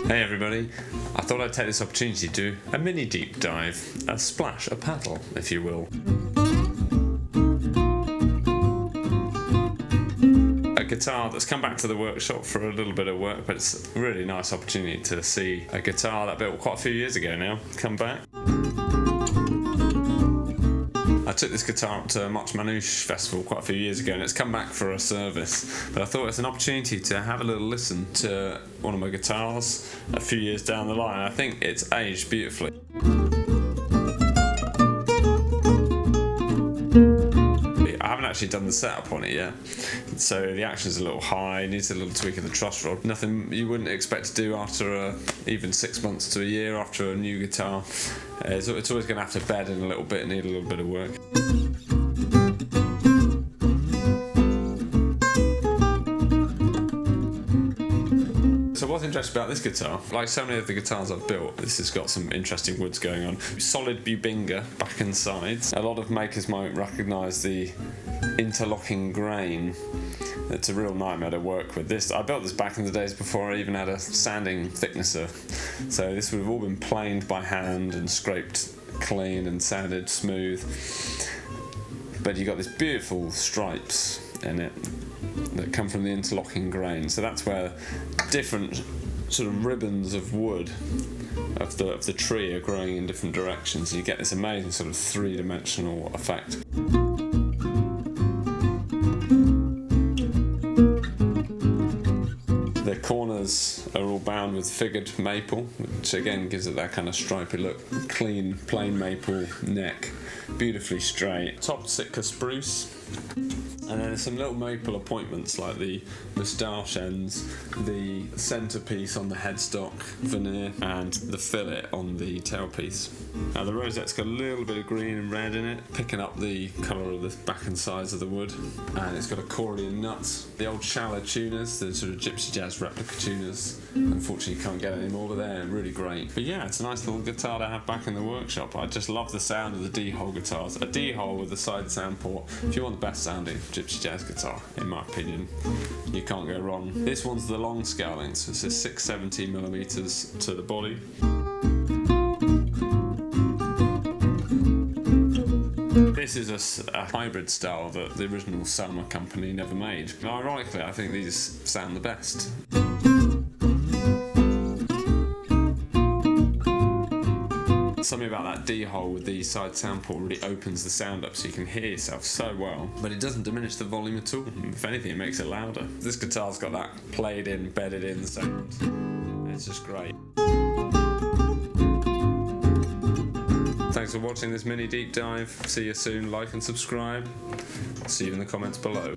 Hey everybody, I thought I'd take this opportunity to do a mini deep dive, a splash, a paddle if you will. A guitar that's come back to the workshop for a little bit of work, but it's a really nice opportunity to see a guitar that I built quite a few years ago now come back. I took this guitar up to Much Manouche Festival quite a few years ago and it's come back for a service, but I thought it's an opportunity to have a little listen to one of my guitars a few years down the line. I think it's aged beautifully. I haven't actually done the setup on it yet, so the action's a little high, needs a little tweak of the truss rod. Nothing you wouldn't expect to do after even 6 months to a year after a new guitar. It's always going to have to bed in a little bit and need a little bit of work. So what's interesting about this guitar, like so many of the guitars I've built, this has got some interesting woods going on. Solid Bubinga back and sides. A lot of makers might recognise the interlocking grain. It's a real nightmare to work with. I built this back in the days before I even had a sanding thicknesser. So this would have all been planed by hand and scraped clean and sanded smooth. But you've got these beautiful stripes in it that come from the interlocking grain. So that's where different sort of ribbons of wood of the tree are growing in different directions. And you get this amazing sort of three-dimensional effect. The corners are all bound with figured maple, which again gives it that kind of stripy look. Clean, plain maple neck, beautifully straight. Top Sitka spruce. And then there's some little maple appointments like the moustache ends, the centrepiece on the headstock veneer, and the fillet on the tailpiece. Now the rosette's got a little bit of green and red in it, picking up the colour of the back and sides of the wood. And it's got a Corleone nuts. The old shallow tuners, the sort of gypsy jazz replica tuners, unfortunately you can't get any more, but they're really great. But yeah, it's a nice little guitar to have back in the workshop. I just love the sound of the D-hole guitars. A D-hole with a side sound port. If you want the best sounding gypsy jazz guitar, in my opinion, you can't go wrong. This one's the long scale length, so it's a 670mm to the body. This is a hybrid style that the original Selma company never made. And ironically, I think these sound the best. Something about that D-hole with the side sound port really opens the sound up so you can hear yourself so well, but it doesn't diminish the volume at all. If anything, it makes it louder. This guitar's got that played in, bedded in sound. It's just great. Thanks for watching this mini deep dive. See you soon. Like and subscribe. See you in the comments below.